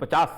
50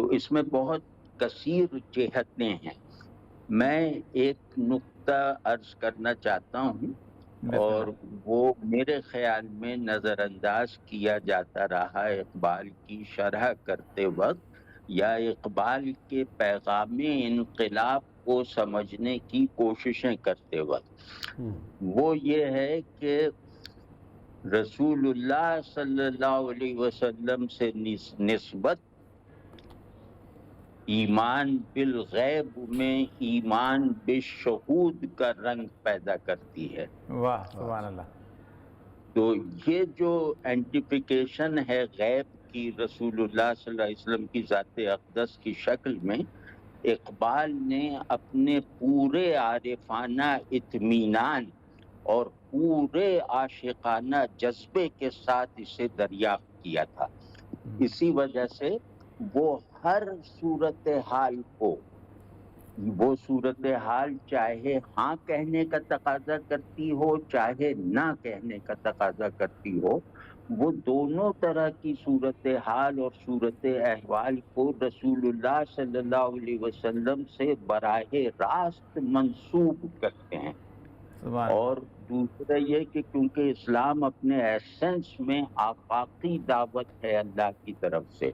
تو اس میں بہت کثیر جہتیں ہیں. میں ایک نقطہ عرض کرنا چاہتا ہوں اور وہ میرے خیال میں نظر انداز کیا جاتا رہا اقبال کی شرح کرتے وقت یا اقبال کے پیغام انقلاب کو سمجھنے کی کوششیں کرتے وقت. وہ یہ ہے کہ رسول اللہ صلی اللہ علیہ وسلم سے نسبت ایمان بالغیب میں ایمان بالشہود کا رنگ پیدا کرتی ہے. واہ سبحان اللہ. تو یہ جو اینٹیفیکیشن ہے غیب کی رسول اللہ صلی اللہ علیہ وسلم کی ذات اقدس کی شکل میں، اقبال نے اپنے پورے عارفانہ اطمینان اور پورے عاشقانہ جذبے کے ساتھ اسے دریافت کیا تھا. اسی وجہ سے وہ ہر صورتحال کو، وہ صورتحال چاہے ہاں کہنے کا تقاضا کرتی ہو چاہے نہ کہنے کا تقاضا کرتی ہو، وہ دونوں طرح کی صورتحال اور صورت احوال کو رسول اللہ صلی اللہ علیہ وسلم سے براہ راست منسوب کرتے ہیں. اور دوسرا یہ کہ کیونکہ اسلام اپنے ایسنس میں آفاقی دعوت ہے اللہ کی طرف سے،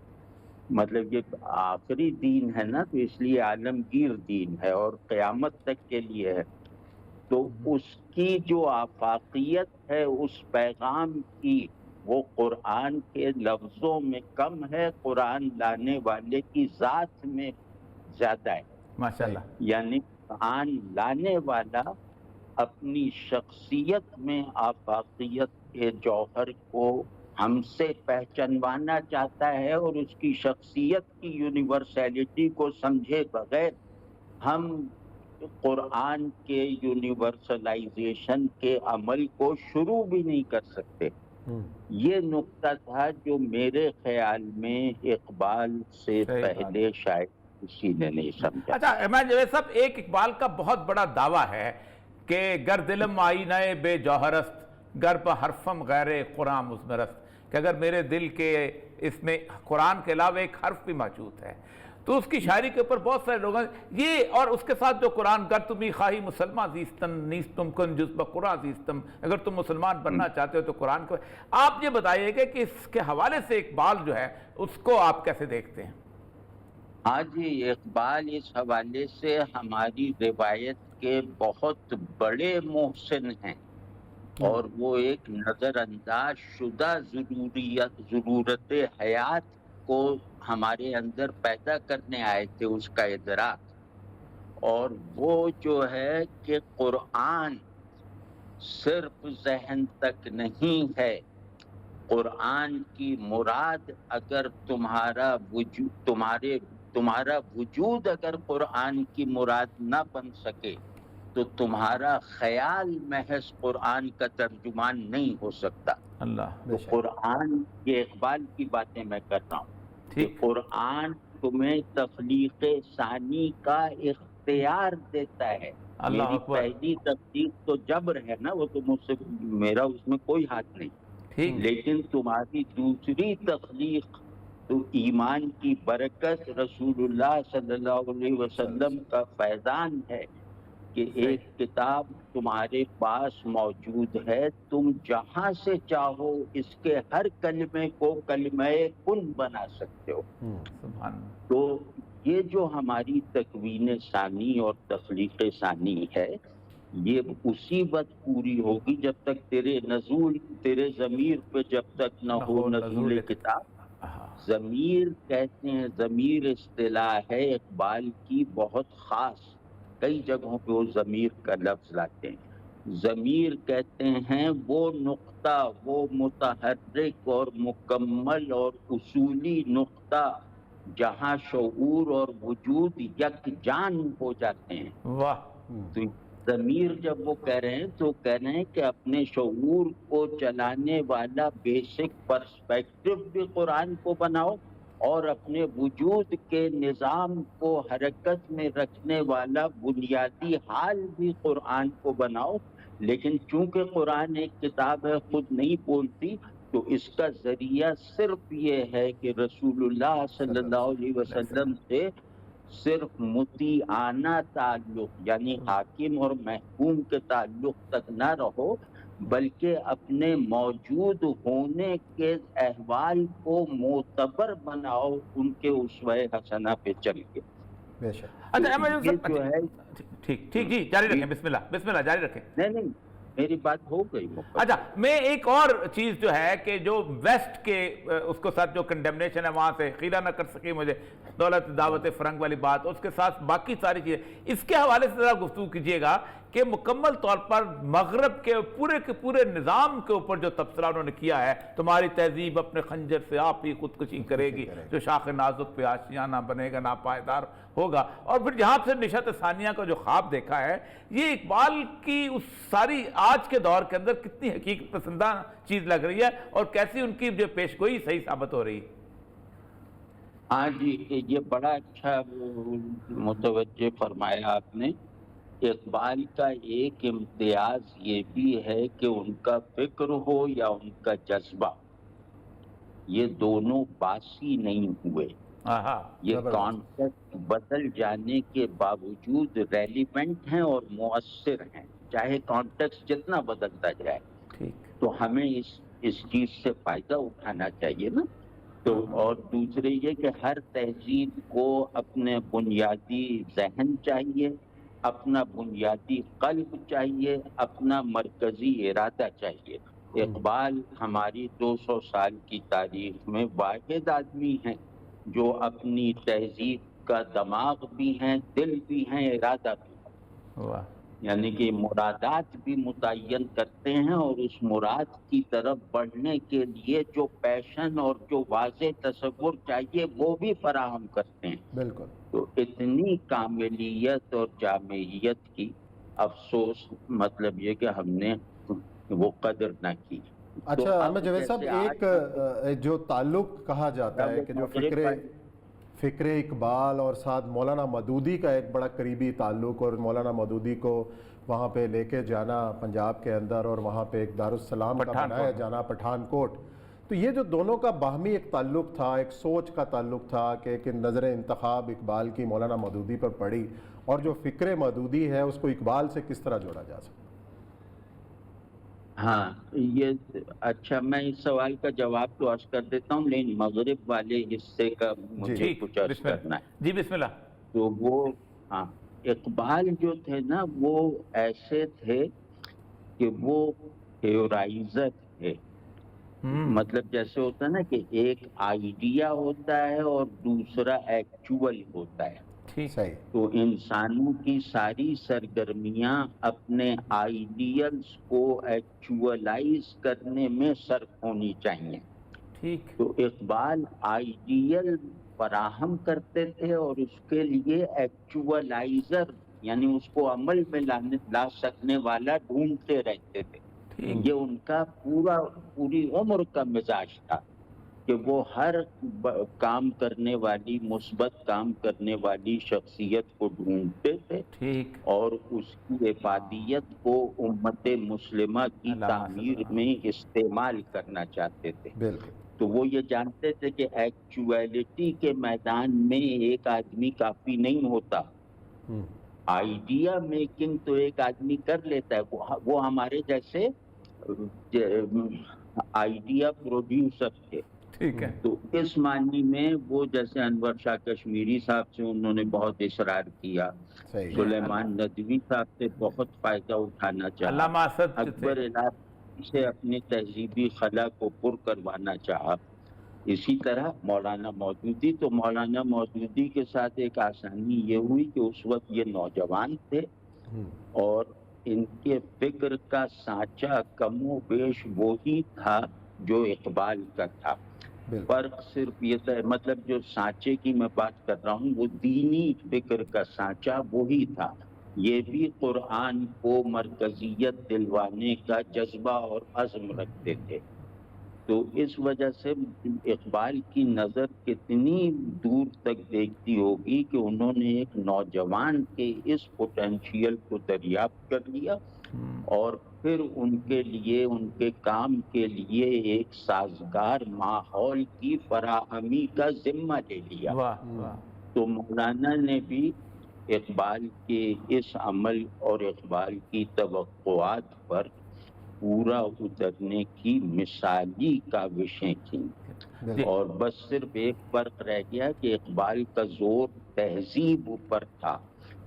مطلب یہ آخری دین ہے نا، تو اس لیے عالمگیر دین ہے اور قیامت تک کے لیے ہے. تو اس کی جو آفاقیت ہے اس پیغام کی، وہ قرآن کے لفظوں میں کم ہے، قرآن لانے والے کی ذات میں زیادہ ہے. ماشاءاللہ. یعنی قرآن لانے والا اپنی شخصیت میں آفاقیت کے جوہر کو ہم سے پہچانوانا چاہتا ہے، اور اس کی شخصیت کی یونیورسیلٹی کو سمجھے بغیر ہم قرآن کے یونیورسلائزیشن کے عمل کو شروع بھی نہیں کر سکتے. یہ نقطہ تھا جو میرے خیال میں اقبال سے پہلے شاید کسی نے نہیں سمجھا. اچھا احمد جاوید صاحب، ایک اقبال کا بہت بڑا دعویٰ ہے کہ گر دلم آئینہ بے جوہرست گر پہ حرفم غیر قرآن مزمرست، کہ اگر میرے دل کے اس میں قرآن کے علاوہ ایک حرف بھی موجود ہے. تو اس کی شاعری کے اوپر بہت سارے لوگ یہ، اور اس کے ساتھ جو قرآن گر تمہیں خواہی مسلمان زیستن نیست تم کن جز بقرآن زیستم، اگر تم مسلمان بننا چاہتے ہو تو قرآن کو. آپ یہ بتائیے گا کہ اس کے حوالے سے اقبال جو ہے اس کو آپ کیسے دیکھتے ہیں؟ ہاں جی، اقبال اس حوالے سے ہماری روایت کے بہت بڑے محسن ہیں، اور وہ ایک نظر انداز شدہ ضرورت حیات کو ہمارے اندر پیدا کرنے آئے تھے، اس کا ادراک. اور وہ جو ہے کہ قرآن صرف ذہن تک نہیں ہے، قرآن کی مراد اگر تمہارا وجود اگر قرآن کی مراد نہ بن سکے تو تمہارا خیال محض قرآن کا ترجمان نہیں ہو سکتا. تو قرآن، یہ اقبال کی باتیں میں کر رہا ہوں کہ قرآن تمہیں تخلیق ثانی کا اختیار دیتا ہے. میری پہلی تخلیق تو جبر ہے نا، وہ تو مجھ سے، میرا اس میں کوئی ہاتھ نہیں. لیکن تمہاری دوسری تخلیق تو ایمان کی برکت رسول اللہ صلی اللہ علیہ وسلم کا فیضان ہے کہ ایک کتاب تمہارے پاس موجود ہے، تم جہاں سے چاہو اس کے ہر کلمے کو کلمہ کن بنا سکتے ہو. تو یہ جو ہماری تکوین ثانی اور تخلیق ثانی ہے، یہ اسی وقت پوری ہوگی جب تک تیرے ضمیر پہ جب تک نہ ہو نزول کتاب. ضمیر کہتے ہیں، ضمیر اصطلاح ہے اقبال کی بہت خاص، کئی جگہوں پہ وہ ضمیر کا لفظ لاتے ہیں. ضمیر کہتے ہیں وہ نقطہ، وہ متحرک اور مکمل اور اصولی نقطہ جہاں شعور اور وجود یکجان ہو جاتے ہیں. تو ضمیر جب وہ کہہ رہے ہیں تو کہہ رہے ہیں کہ اپنے شعور کو چلانے والا بیسک پرسپیکٹو بھی قرآن کو بناؤ، اور اپنے وجود کے نظام کو حرکت میں رکھنے والا بنیادی حال بھی قرآن کو بناؤ. لیکن چونکہ قرآن ایک کتاب ہے، خود نہیں بولتی، تو تو اس کا ذریعہ صرف یہ ہے کہ رسول اللہ صلی اللہ علیہ وسلم سے صرف مطیعانہ تعلق یعنی حاکم اور محکوم کے تعلق تک نہ رہو، بلکہ اپنے موجود ہونے کے احوال کو معتبر بناؤ ان کے اسوہ حسنہ پہ چل کے. بے شک. اچھا احمد یہ صاحب، جو ہے ٹھیک ٹھیک جی جاری رکھیں، بسم اللہ جاری رکھیں. نہیں میری بات ہو گئی. اچھا میں ایک اور چیز جو ہے کہ جو ویسٹ کے اس کو ساتھ جو کنڈیمنیشن ہے وہاں سے خیرہ نہ کر سکی مجھے دولت دعوت فرنگ والی بات، اس کے ساتھ باقی ساری چیزیں، اس کے حوالے سے ذرا گفتگو کیجئے گا کہ مکمل طور پر مغرب کے پورے نظام کے اوپر جو تبصرہ انہوں نے کیا ہے، تمہاری تہذیب اپنے خنجر سے آپ ہی خودکشی کرے گی، جو شاخ نازک پہ آشیاں نہ بنے گا، ناپائیدار ہوگا، اور پھر جہاں سے نشاط ثانیہ کا جو خواب دیکھا ہے، یہ اقبال کی اس ساری آج کے دور کے اندر کتنی حقیقت پسندہ چیز لگ رہی ہے اور کیسی ان کی جو پیشگوئی صحیح ثابت ہو رہی ہے؟ ہاں جی، یہ بڑا اچھا متوجہ فرمایا آپ نے. اقبال کا ایک امتیاز یہ بھی ہے کہ ان کا فکر ہو یا ان کا جذبہ، یہ دونوں باسی نہیں ہوئے. یہ کانٹیکٹ بدل جانے کے باوجود ریلیونٹ ہیں اور مؤثر ہیں، چاہے کانٹیکٹ جتنا بدلتا جائے. تو ہمیں اس چیز سے فائدہ اٹھانا چاہیے نا. تو اور دوسرے یہ کہ ہر تہذیب کو اپنے بنیادی ذہن چاہیے، اپنا بنیادی قلب چاہیے، اپنا مرکزی ارادہ چاہیے. اقبال ہماری 200 سال کی تاریخ میں واحد آدمی ہیں جو اپنی تہذیب کا دماغ بھی ہیں، دل بھی ہیں، ارادہ بھی ہیں. یعنی کہ مرادات بھی متعین کرتے ہیں اور اس مراد کی طرف بڑھنے کے لیے جو پیشن اور جو واضح تصور چاہیے وہ بھی فراہم کرتے ہیں. بالکل. تو اتنی کاملیت اور جامعیت کی افسوس مطلب یہ کہ ہم نے وہ قدر نہ کی. اچھا احمد جاوید صاحب، ایک جو تعلق کہا جاتا ہے کہ جو فکر اقبال اور ساتھ مولانا مودودی کا ایک بڑا قریبی تعلق، اور مولانا مودودی کو وہاں پہ لے کے جانا پنجاب کے اندر اور وہاں پہ ایک دارالسلام کا بنایا جانا پٹھان کوٹ، تو یہ جو دونوں کا باہمی ایک تعلق تھا، ایک سوچ کا تعلق تھا کہ ایک نظر انتخاب اقبال کی مولانا مودودی پر پڑی، اور جو فکر مودودی ہے اس کو اقبال سے کس طرح جوڑا جا سکتا؟ ہاں یہ اچھا، میں اس سوال کا جواب تو عرض کر دیتا ہوں، لیکن مغرب والے حصے کا مجھے کچھ عرض کرنا ہے. جی بسم اللہ. تو وہ اقبال جو تھے نا وہ ایسے تھے کہ وہ تھیورائزر تھے. مطلب جیسے ہوتا ہے نا کہ ایک آئیڈیا ہوتا ہے اور دوسرا ایکچول ہوتا ہے. تو انسانوں کی ساری سرگرمیاں اپنے آئیڈیلز کو ایکچولائز کرنے میں صرف ہونی چاہیے. تو اقبال آئیڈیل فراہم کرتے تھے اور اس کے لیے ایکچولائزر یعنی اس کو عمل میں لا سکنے والا ڈھونڈتے رہتے تھے. یہ ان کا پوری عمر کا مزاج تھا کہ وہ ہر کام کرنے والی مثبت کام کرنے والی شخصیت کو ڈھونڈتے تھے اور اس کی افادیت کو امت مسلمہ کی تعمیر میں استعمال کرنا چاہتے تھے. تو وہ یہ جانتے تھے کہ ایکچویلٹی کے میدان میں ایک آدمی کافی نہیں ہوتا. آئیڈیا میکنگ تو ایک آدمی کر لیتا ہے، وہ ہمارے جیسے آئیڈیا پروڈیوسر تھے. تو اس معنی میں وہ جیسے انور شاہ کشمیری صاحب سے انہوں نے بہت اصرار کیا، سلیمان ندوی صاحب سے بہت فائدہ اٹھانا چاہا، اکبر الہی سے اپنی تہذیبی خلا کو پر کروانا چاہا. اسی طرح مولانا مودودی، تو مولانا مودودی کے ساتھ ایک آسانی یہ ہوئی کہ اس وقت یہ نوجوان تھے اور ان کے فکر کا سانچہ کم و بیش وہی تھا جو اقبال کا تھا. فرق صرف یہ تھا، مطلب جو سانچے کی میں بات کر رہا ہوں وہ دینی فکر کا سانچہ وہی تھا. یہ بھی قرآن کو مرکزیت دلوانے کا جذبہ اور عزم رکھتے تھے. تو اس وجہ سے اقبال کی نظر کتنی دور تک دیکھتی ہوگی کہ انہوں نے ایک نوجوان کے اس پوٹینشیل کو دریافت کر لیا اور پھر ان کے لیے ان کے کام کے لیے ایک سازگار ماحول کی فراہمی کا ذمہ لے لیا. واہ واہ. تو مولانا نے بھی اقبال کے اس عمل اور اقبال کی توقعات پر پورا اترنے کی مثالی کاوشیں کیں. اور بس صرف ایک فرق رہ گیا کہ اقبال کا زور تہذیب پر تھا.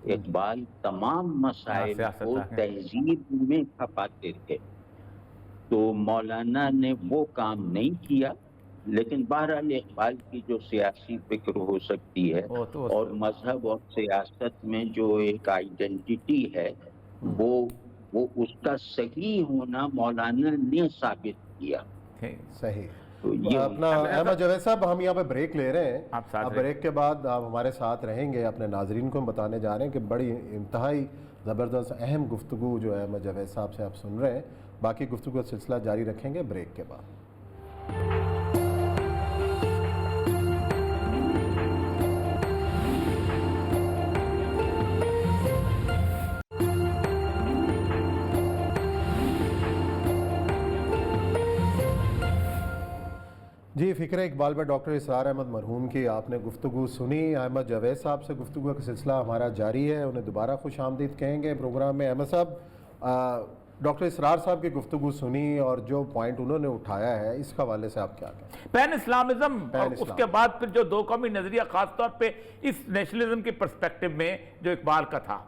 اقبال تمام مسائل کو تہذیب میں کھپاتے تھے. تو مولانا نے وہ کام نہیں کیا. لیکن بہرحال اقبال کی جو سیاسی فکر ہو سکتی ہے اور مذہب اور سیاست میں جو ایک آئیڈینٹی ہے وہ اس کا صحیح ہونا مولانا نے ثابت کیا. صحیح. اپنا احمد جاوید صاحب، ہم یہاں پہ بریک لے رہے ہیں. اب بریک کے بعد آپ ہمارے ساتھ رہیں گے. اپنے ناظرین کو ہم بتانے جا رہے ہیں کہ بڑی انتہائی زبردست اہم گفتگو جو ہے احمد جاوید صاحب سے آپ سن رہے ہیں. باقی گفتگو کا سلسلہ جاری رکھیں گے بریک کے بعد. جی، فکر اقبال پر ڈاکٹر اسرار احمد مرحوم کی آپ نے گفتگو سنی. احمد جاوید صاحب سے گفتگو کا سلسلہ ہمارا جاری ہے. انہیں دوبارہ خوش آمدید کہیں گے پروگرام میں. احمد صاحب، ڈاکٹر اسرار صاحب کی گفتگو سنی اور جو پوائنٹ انہوں نے اٹھایا ہے اس کے حوالے سے آپ کیا کہیں؟ پین اسلامزم اور اس کے بعد پھر جو دو قومی نظریہ خاص طور پہ اس نیشنلزم کے پرسپیکٹو میں جو اقبال کا تھا.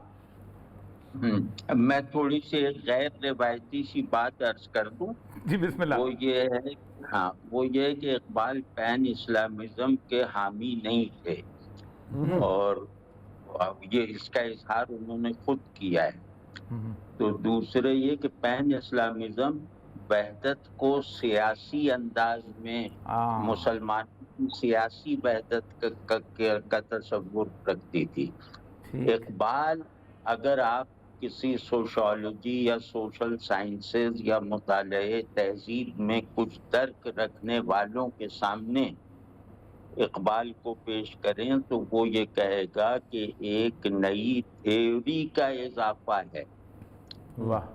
میں تھوڑی سی غیر روایتی سی بات عرض کر دوں. جی بسم اللہ. وہ یہ ہے کہ اقبال پین اسلامزم کے حامی نہیں تھے اور یہ اس کا اظہار انہوں نے خود کیا ہے. تو دوسرے یہ کہ پین اسلامزم وحدت کو سیاسی انداز میں مسلمانوں کی سیاسی وحدت کا تصور رکھتی تھی. اقبال، اگر آپ کسی سوشالوجی یا سوشل سائنسز یا مطالعے تہذیب میں کچھ درک رکھنے والوں کے سامنے اقبال کو پیش کریں تو وہ یہ کہے گا کہ ایک نئی تھیوری کا اضافہ ہے.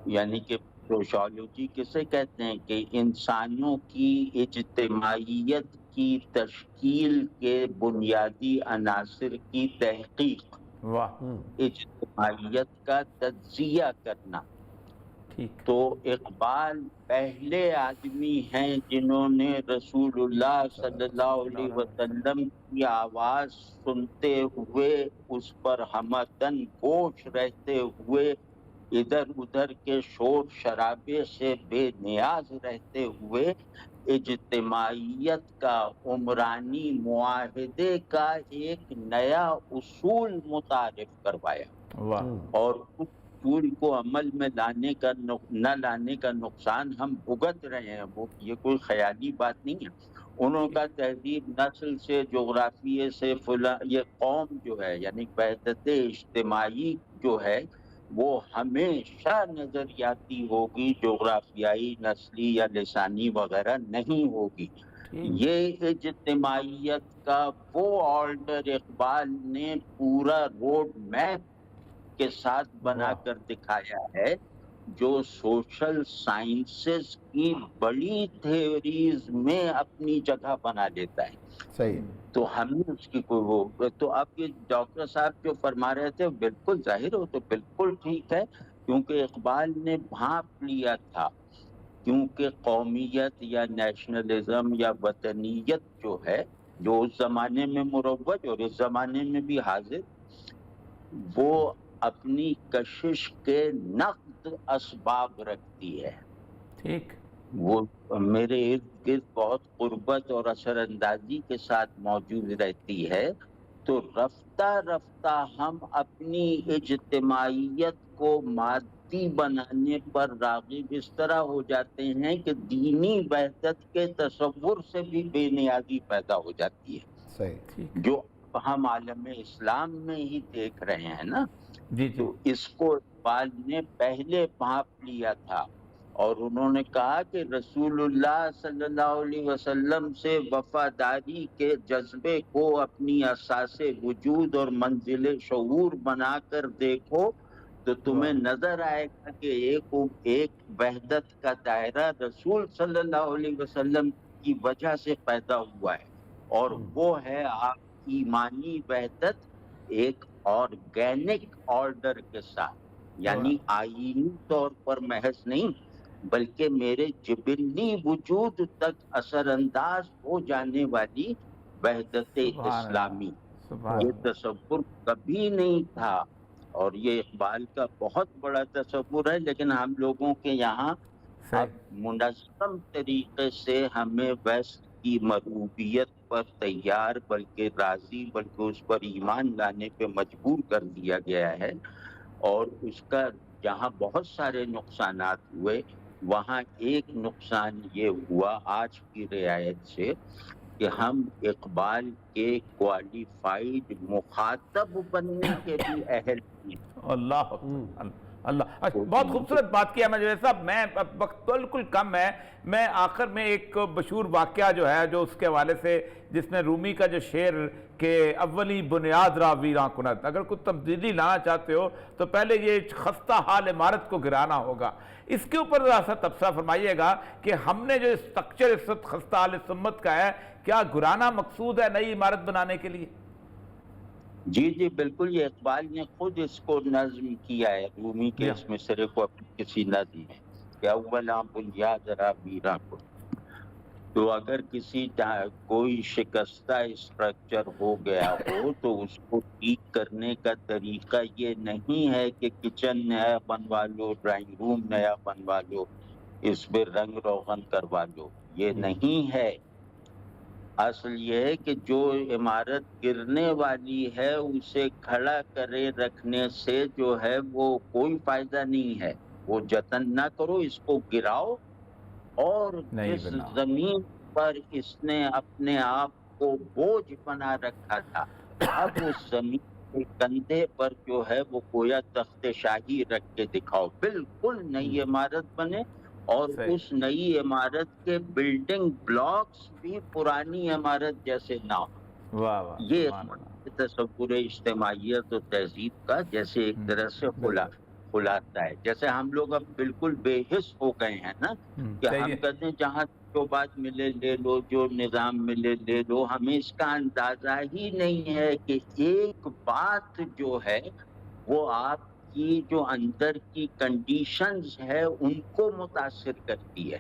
یعنی کہ سوشالوجی کسے کہتے ہیں کہ انسانوں کی اجتماعیت کی تشکیل کے بنیادی عناصر کی تحقیق، اجتماعیت کا تجزیہ کرنا. تو اقبال پہلے آدمی ہیں جنہوں نے رسول اللہ صلی اللہ علیہ وسلم کی آواز سنتے ہوئے اس پر ہمدن گوش رہتے ہوئے ادھر ادھر کے شور شرابے سے بے نیاز رہتے ہوئے اجتماعیت کا، عمرانی معاہدے کا ایک نیا اصول متعارف کروایا. اور اس اصول کو عمل میں نہ لانے کا نقصان ہم بھگت رہے ہیں. وہ یہ کوئی خیالی بات نہیں ہے. انہوں کا تہذیب نسل سے، جغرافیے سے یہ قوم جو ہے یعنی وحدت اجتماعی جو ہے وہ ہمیشہ نظریاتی ہوگی، جغرافیائی، نسلی یا لسانی وغیرہ نہیں ہوگی. یہ اجتماعیت کا وہ آرڈر اقبال نے پورا روڈ میپ کے ساتھ بنا کر دکھایا ہے جو سوشل سائنسز کی بڑی تھیوریز میں اپنی جگہ بنا لیتا ہے. صحیح. تو ہم نے اس کی کوئی وہ تو اب یہ ڈاکٹر صاحب جو فرما رہے تھے بالکل ظاہر ہو تو بالکل ٹھیک ہے، کیونکہ اقبال نے بھانپ لیا تھا. کیونکہ قومیت یا نیشنلزم یا وطنیت جو ہے، جو اس زمانے میں مروج اور اس زمانے میں بھی حاضر، وہ اپنی کشش کے نقد اسباب رکھتی ہے. ٹھیک. وہ میرے ارد گرد بہت قربت اور اثر اندازی کے ساتھ موجود رہتی ہے. تو رفتہ رفتہ ہم اپنی اجتماعیت کو مادی بنانے پر راغب اس طرح ہو جاتے ہیں کہ دینی وحدت کے تصور سے بھی بے نیازی پیدا ہو جاتی ہے. صحیح. جو ہم عالم اسلام میں ہی دیکھ رہے ہیں نا. تو اس کو اقبال نے پہلے بھانپ لیا تھا اور انہوں نے کہا کہ رسول اللہ صلی اللہ علیہ وسلم سے وفاداری کے جذبے کو اپنی اساس وجود اور منزل شعور بنا کر دیکھو تو تمہیں نظر آئے گا کہ ایک وحدت کا دائرہ رسول صلی اللہ علیہ وسلم کی وجہ سے پیدا ہوا ہے، اور وہ ہے آپ کی ایمانی وحدت ایک آرگینک آرڈر کے ساتھ، یعنی آئینی طور پر محض نہیں بلکہ میرے جبلی وجود تک اثر انداز ہو جانے والی وحدت اسلامی۔ یہ تصور کبھی نہیں تھا، اور یہ اقبال کا بہت بڑا تصور ہے، لیکن ہم لوگوں کے یہاں اب منظم طریقے سے ہمیں ویسٹ کی مرغوبیت پر تیار بلکہ راضی بلکہ اس پر ایمان لانے پہ مجبور کر دیا گیا ہے، اور اس کا جہاں بہت سارے نقصانات ہوئے وہاں ایک نقصان یہ ہوا آج کی رعایت سے کہ ہم اقبال کے کوالیفائڈ مخاطب بننے کے بھی اہل ہیں۔ اللہ اللہ، بہت خوبصورت بات کیا میں صاحب، میں وقت بالکل کم ہے، میں آخر میں ایک مشہور واقعہ جو ہے جو اس کے حوالے سے جس میں رومی کا جو شعر کہ اولی بنیاد را ویراں کند، اگر کوئی تبدیلی لانا چاہتے ہو تو پہلے یہ خستہ حال عمارت کو گرانا ہوگا، اس کے اوپر ذرا سا تبصرہ فرمائیے گا کہ ہم نے جو اسٹرکچر اس وقت خستہ حال سمت کا ہے کیا گرانا مقصود ہے نئی عمارت بنانے کے لیے؟ جی بالکل، یہ اقبال نے خود اس کو نظم کیا ہے، رومی کے اس مصرے کو اپنی کسی نظم میں کہ اولا بنیاد را ویراں کند۔ تو اگر کوئی شکستہ اسٹرکچر ہو گیا ہو تو اس کو ٹھیک کرنے کا طریقہ یہ نہیں ہے کہ کچن نیا بنوا لو، ڈرائنگ روم نیا بنوا لو، اس پہ رنگ روغن کروا لو، یہ نہیں ہے۔ اصل یہ ہے کہ جو عمارت گرنے والی ہے اسے کھڑا کرے رکھنے سے جو ہے وہ کوئی فائدہ نہیں ہے، وہ جتن نہ کرو، اس کو گراؤ، اور اس زمین پر اس نے اپنے آپ کو بوجھ بنا رکھا تھا، اب اس زمین کے کندھے پر جو ہے وہ گویا تخت شاہی رکھ کے دکھاؤ، بالکل نئی عمارت بنے، اور اس نئی عمارت کے بلڈنگ بلاکس بھی پرانی عمارت جیسے نہ ہو۔ یہ تصور اجتماعیت و تہذیب کا جیسے ایک طرح سے خلاصہ ہے، جیسے ہم لوگ اب بالکل بے حس ہو گئے ہیں نا کہ ہم کہتے ہیں جہاں جو بات ملے لے لو، جو نظام ملے لے لو، ہمیں اس کا اندازہ ہی نہیں ہے کہ ایک بات جو ہے وہ آپ کی جو اندر کی کنڈیشنز ہے ان کو متاثر کرتی ہے۔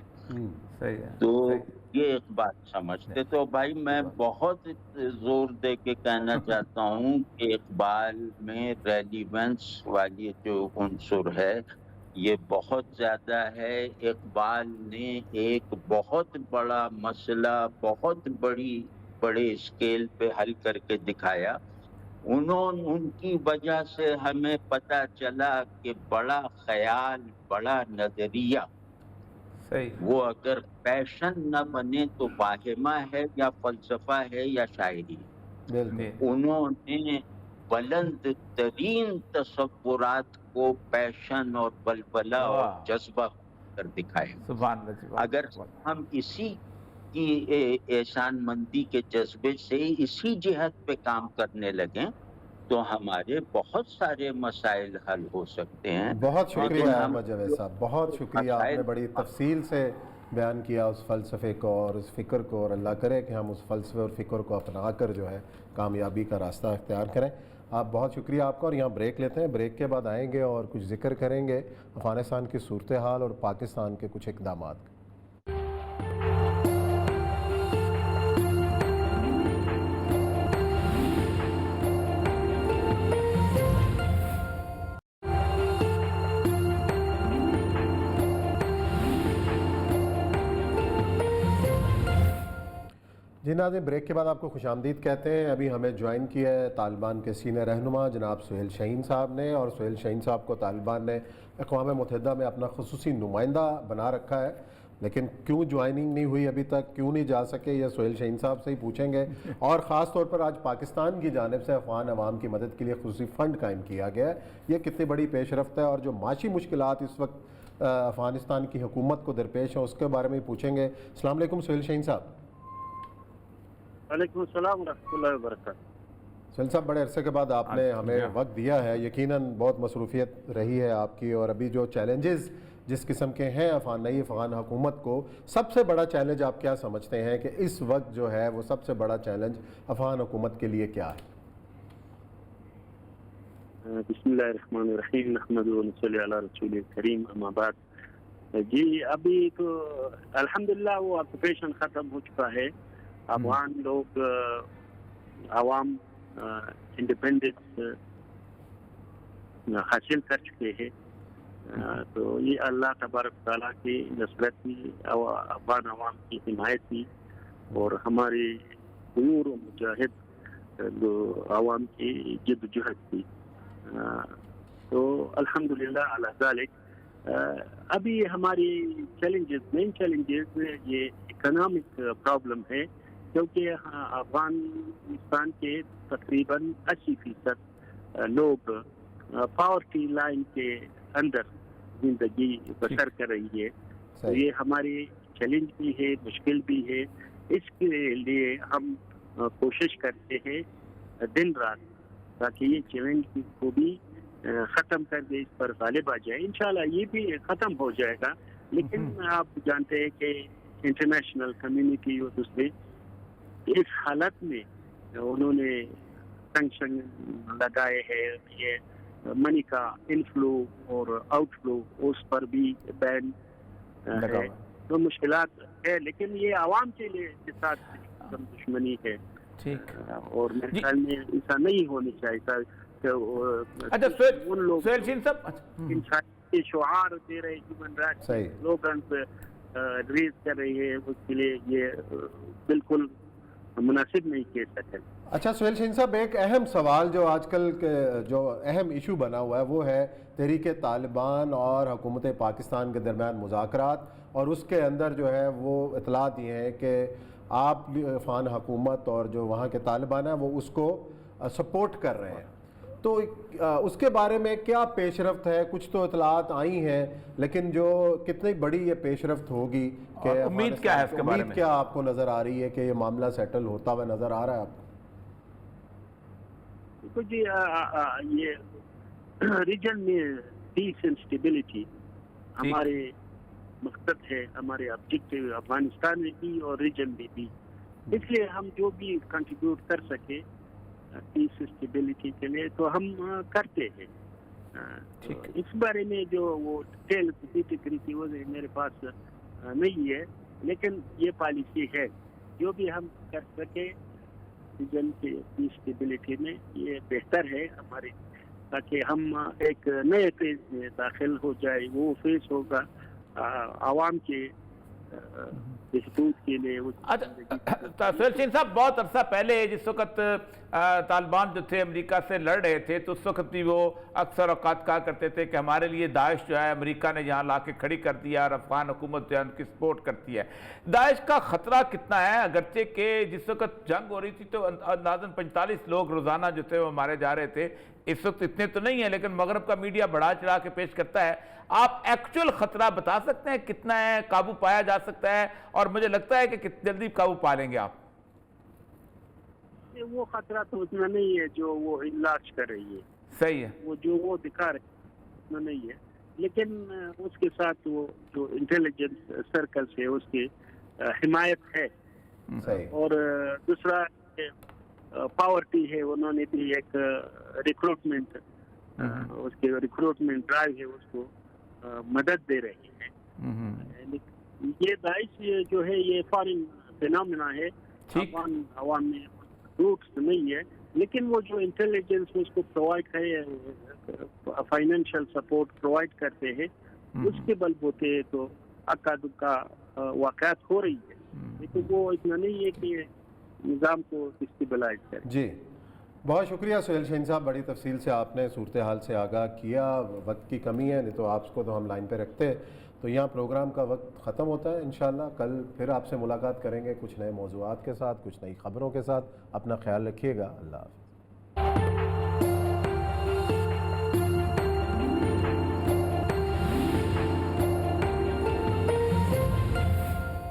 تو یہ ایک بات سمجھتے تو بھائی میں بہت زور دے کے کہنا چاہتا ہوں کہ اقبال میں ریلیونس والی جو عنصر ہے یہ بہت زیادہ ہے۔ اقبال نے ایک بہت بڑا مسئلہ بہت بڑے اسکیل پہ حل کر کے دکھایا، ان کی وجہ سے ہمیں پتہ چلا کہ بڑا خیال، بڑا نظریہ وہ اگر پیشن نہ بنے تو واہمہ ہے یا فلسفہ ہے یا شاعری۔ انہوں نے بلند ترین تصورات کو پیشن اور بلبلہ اور جذبہ کر دکھایا۔ اگر ہم اسی کی احسان مندی کے جذبے سے اسی جہت پہ کام کرنے لگیں تو ہمارے بہت سارے مسائل حل ہو سکتے ہیں۔ بہت شکریہ احمد جاوید صاحب، بہت شکریہ، آپ نے بڑی تفصیل سے بیان کیا اس فلسفے کو اور اس فکر کو، اور اللہ کرے کہ ہم اس فلسفے اور فکر کو اپنا کر جو ہے کامیابی کا راستہ اختیار کریں۔ آپ بہت شکریہ آپ کا، اور یہاں بریک لیتے ہیں، بریک کے بعد آئیں گے اور کچھ ذکر کریں گے افغانستان کی صورتحال اور پاکستان کے کچھ اقدامات۔ جی ناظرین، بریک کے بعد آپ کو خوش آمدید کہتے ہیں۔ ابھی ہمیں جوائن کیا ہے طالبان کے سینئر رہنما جناب سہیل شاہین صاحب نے، اور سہیل شاہین صاحب کو طالبان نے اقوام متحدہ میں اپنا خصوصی نمائندہ بنا رکھا ہے، لیکن کیوں جوائننگ نہیں ہوئی ابھی تک، کیوں نہیں جا سکے، یہ سہیل شاہین صاحب سے ہی پوچھیں گے۔ اور خاص طور پر آج پاکستان کی جانب سے افغان عوام کی مدد کے لیے خصوصی فنڈ قائم کیا گیا ہے، یہ کتنی بڑی پیش رفت ہے، اور جو معاشی مشکلات اس وقت افغانستان کی حکومت کو درپیش ہیں اس کے بارے میں پوچھیں گے۔ السلام علیکم سہیل شاہین صاحب۔ وعلیکم السلام ورحمۃ اللہ وبرکاتہ۔ سہیل صاحب بڑے عرصے کے بعد آپ نے ہمیں وقت دیا ہے، یقیناً بہت مصروفیت رہی ہے آپ کی، اور ابھی جو چیلنجز جس قسم کے ہیں نئی افغان حکومت کو، سب سے بڑا چیلنج آپ کیا سمجھتے ہیں کہ اس وقت جو ہے وہ سب سے بڑا چیلنج افغان حکومت کے لیے کیا ہے؟ بسم اللہ الرحمن الرحیم، نحمد و نصلی علی رسول کریم، اما بعد۔ جی ابھی تو الحمدللہ وہ آکوپیشن ختم ہو چکا ہے، افغان لوگ عوام انڈیپینڈنس حاصل کر چکے ہیں، تو یہ اللہ تبارک تعالیٰ کی نصرت تھی، افغان عوام کی حمایت تھی، اور ہمارے غیور و مجاہد جو عوام کی جد و جہد تھی، تو الحمدللہ علی ذالک۔ ابھی ہماری مین چیلنجز یہ اکنامک پرابلم ہے، کیونکہ افغانستان کے تقریباً 80% لوگ پاورٹی لائن کے اندر زندگی بسر کر رہی ہے، تو یہ ہماری چیلنج بھی ہے، مشکل بھی ہے۔ اس کے لیے ہم کوشش کرتے ہیں دن رات، تاکہ یہ چیلنج کو بھی ختم کر دے، اس پر غالب آ جائے۔ انشاءاللہ یہ بھی ختم ہو جائے گا، لیکن آپ جانتے ہیں کہ انٹرنیشنل کمیونٹی اور دوسرے اس حالت میں انہوں نے سینکشن لگائے ہیں، یہ منی کا انفلو اور آؤٹ فلو اس پر بھی بین ہے، تو مشکلات ہے، لیکن یہ عوام کے لیے ساتھ دشمنی ہے، اور میرے خیال میں ایسا نہیں ہونی چاہیے۔ ان لوگ انسانی شعار دے رہے ہیومن رائٹس سلوگنز ریز کر رہی ہے، اس کے لیے یہ بالکل مناسب نہیں کہہ سکتے۔ اچھا سہیل شاہین صاحب، ایک اہم سوال جو آج کل جو اہم ایشو بنا ہوا ہے وہ ہے تحریک طالبان اور حکومت پاکستان کے درمیان مذاکرات، اور اس کے اندر جو ہے وہ اطلاعات یہ ہیں کہ آپ افغان حکومت اور جو وہاں کے طالبان ہیں وہ اس کو سپورٹ کر رہے ہیں، تو اس کے بارے میں کیا پیش رفت ہے؟ کچھ تو اطلاعات آئی ہیں، لیکن جو کتنی بڑی یہ پیش رفت ہوگی کہ امید کیا ہے اس کے بارے میں؟ امید کیا آپ کو نظر آ رہی ہے کہ یہ معاملہ سیٹل ہوتا ہوا نظر آ رہا ہے آپ کو؟ جی یہ ریجن میں پیس اینڈ اسٹیبلٹی ہمارے مقصد ہے، ہمارے آبجیکٹیو افغانستان میں بھی اور ریجن میں بھی، اس لیے ہم جو بھی کنٹریبیوٹ کر سکے پیس اسٹیبلٹی کے لیے تو ہم کرتے ہیں۔ اس بارے میں جو وہ ڈیٹیل وہ میرے پاس نہیں ہے، لیکن یہ پالیسی ہے، جو بھی ہم کر سکے ریجن کے پیس اسٹیبلٹی میں یہ بہتر ہے ہمارے، تاکہ ہم ایک نئے فیز میں داخل ہو جائے۔ وہ فیز ہوگا عوام کے بہبود کے لیے۔ سہیل شاہین صاحب، بہت عرصہ پہلے جس وقت طالبان جو تھے امریکہ سے لڑ رہے تھے، تو اس وقت بھی وہ اکثر اوقات کہا کرتے تھے کہ ہمارے لیے داعش جو ہے امریکہ نے یہاں لا کے کھڑی کر دیا، اور افغان حکومت جو ہے ان کی سپورٹ کرتی ہے۔ داعش کا خطرہ کتنا ہے؟ اگرچہ کہ جس وقت جنگ ہو رہی تھی تو اندازاً 45 لوگ روزانہ جو تھے وہ مارے جا رہے تھے، اس وقت اتنے تو نہیں ہیں، لیکن مغرب کا میڈیا بڑھا چڑھا کے پیش کرتا ہے۔ آپ ایکچول خطرہ بتا سکتے ہیں کتنا ہے، قابو پایا جا سکتا ہے؟ اور مجھے لگتا ہے کہ کتنی جلدی قابو پا لیں گے آپ؟ وہ خطرہ تو اتنا نہیں ہے جو وہ انلارج کر رہی ہے، صحیح ہے، وہ جو وہ دکھا رہے اتنا نہیں ہے، لیکن اس کے ساتھ وہ جو انٹیلیجنس سرکلز ہے اس کی حمایت ہے، اور دوسرا پاورٹی ہے، انہوں نے بھی ایک ریکروٹمنٹ، اس کے ریکروٹمنٹ ڈرائیو ہے، اس کو مدد دے رہی ہے۔ یہ داعش جو ہے یہ فارن فینامنا ہے، عوام میں روٹس نہیں ہے، لیکن وہ جو انٹیلیجنس اس کو پرووائڈ ہے، فائنینشیل سپورٹ پرووائڈ کرتے ہیں، اس کے بل بوتے تو اکا دکا واقعات ہو رہی ہے، لیکن وہ اتنا نہیں ہے کہ نظام کو اسٹیبلائز کرے۔ جی بہت شکریہ سہیل شاہین صاحب، بڑی تفصیل سے آپ نے صورتحال سے آگاہ کیا۔ وقت کی کمی ہے، نہیں تو آپ کو تو ہم لائن پہ رکھتے، تو یہاں پروگرام کا وقت ختم ہوتا ہے۔ انشاءاللہ کل پھر آپ سے ملاقات کریں گے کچھ نئے موضوعات کے ساتھ، کچھ نئی خبروں کے ساتھ۔ اپنا خیال رکھیے گا، اللہ حافظ۔